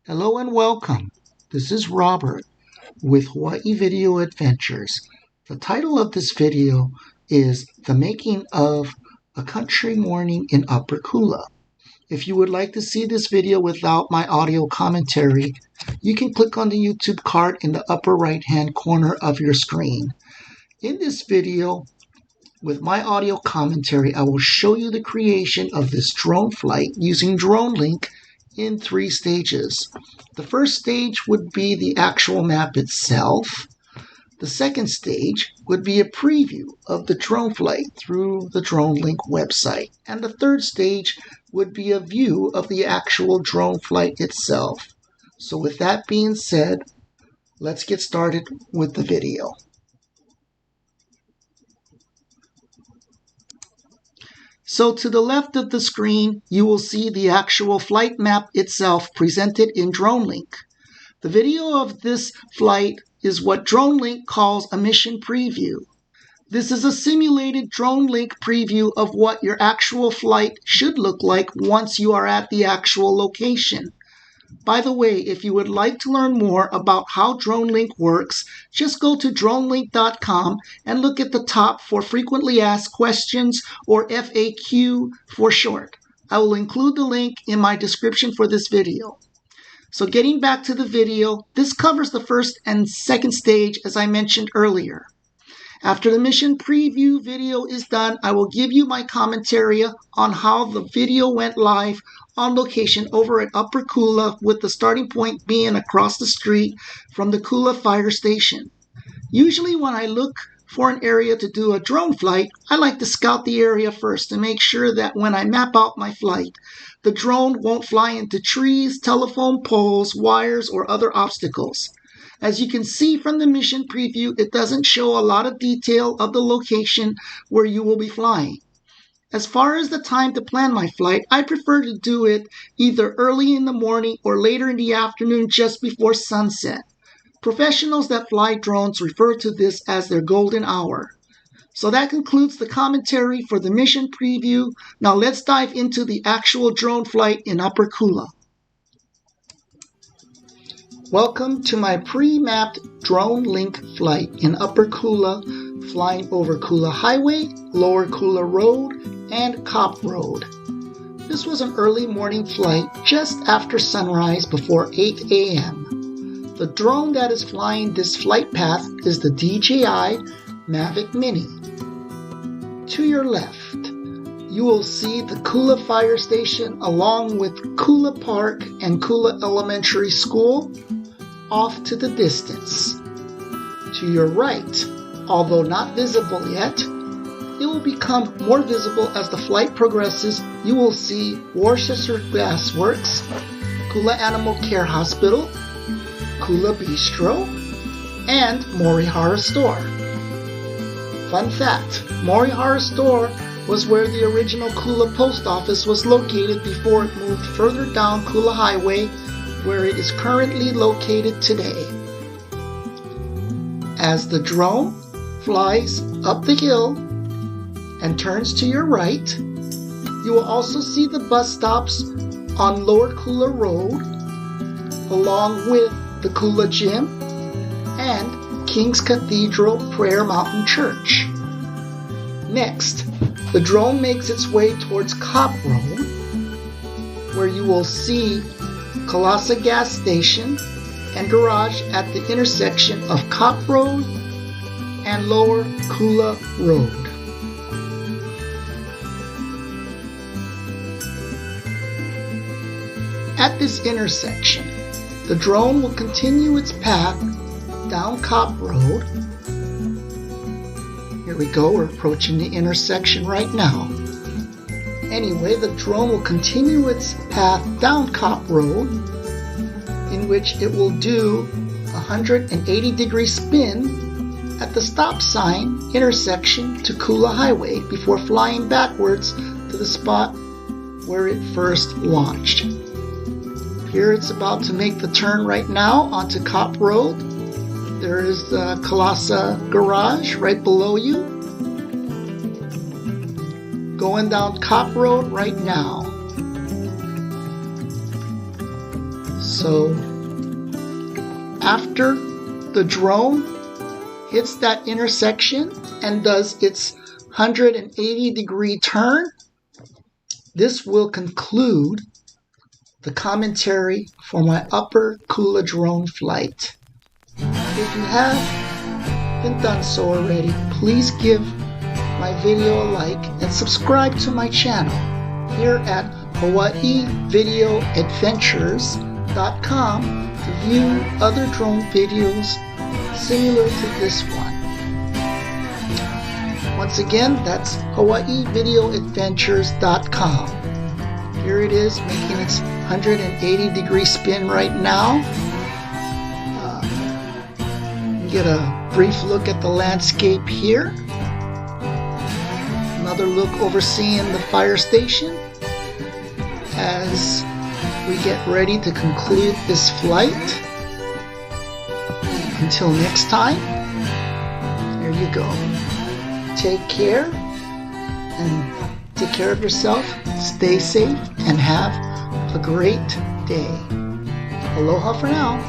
Hello and welcome. This is Robert with Hawaii Video Adventures. The title of this video is The Making of a Country Morning in Upper Kula. If you would like to see this video without my audio commentary, you can click on the YouTube card in the upper right-hand corner of your screen. In this video, with my audio commentary, I will show you the creation of this drone flight using DroneLink in 3 stages. The first stage would be the actual map itself. The second stage would be a preview of the drone flight through the DroneLink website. And the third stage would be a view of the actual drone flight itself. So with that being said, let's get started with the video. So to the left of the screen, you will see the actual flight map itself presented in DroneLink. The video of this flight is what DroneLink calls a mission preview. This is a simulated DroneLink preview of what your actual flight should look like once you are at the actual location. By the way, if you would like to learn more about how DroneLink works, just go to dronelink.com and look at the top for frequently asked questions, or FAQ for short. I will include the link in my description for this video. So getting back to the video, this covers the first and second stage as I mentioned earlier. After the mission preview video is done, I will give you my commentary on how the video went live on location over at Upper Kula, with the starting point being across the street from the Kula fire station. Usually when I look for an area to do a drone flight, I like to scout the area first to make sure that when I map out my flight, the drone won't fly into trees, telephone poles, wires, or other obstacles. As you can see from the mission preview, it doesn't show a lot of detail of the location where you will be flying. As far as the time to plan my flight, I prefer to do it either early in the morning or later in the afternoon just before sunset. Professionals that fly drones refer to this as their golden hour. So that concludes the commentary for the mission preview. Now let's dive into the actual drone flight in Upper Kula. Welcome to my pre-mapped DroneLink flight in Upper Kula, flying over Kula Highway, Lower Kula Road, and Copp Road. This was an early morning flight just after sunrise before 8 a.m. The drone that is flying this flight path is the DJI Mavic Mini. To your left, you will see the Kula Fire Station along with Kula Park and Kula Elementary School off to the distance. To your right, although not visible yet, it will become more visible as the flight progresses. You will see Worcester Gas Works, Kula Animal Care Hospital, Kula Bistro, and Morihara Store. Fun fact, Morihara Store was where the original Kula Post Office was located before it moved further down Kula Highway, where it is currently located today. As the drone flies up the hill and turns to your right, you will also see the bus stops on Lower Kula Road, along with the Kula Gym and King's Cathedral Prayer Mountain Church. Next, the drone makes its way towards Copp Road, where you will see Kalasa Gas Station and Garage at the intersection of Copp Road and Lower Kula Road. At this intersection, the drone will continue its path down Copp Road. Here we go, we're approaching the intersection right now. Anyway, the drone will continue its path down Copp Road, in which it will do a 180-degree spin at the stop sign intersection to Kula Highway before flying backwards to the spot where it first launched. Here it's about to make the turn right now onto Copp Road. There is the Kalasa Garage right below you. Going down Copp Road right now. So after the drone hits that intersection and does its 180-degree turn, this will conclude the commentary for my Upper Kula drone flight. If you haven't done so already, please give my video a like and subscribe to my channel here at HawaiiVideoAdventures.com to view other drone videos similar to this one. Once again, that's HawaiiVideoAdventures.com. Here it is, making its 180-degree spin right now. Get a brief look at the landscape here. Another look overseeing the fire station as we get ready to conclude this flight. Until next time, here you go. Take care and take care of yourself, stay safe, and have a great day. Aloha for now.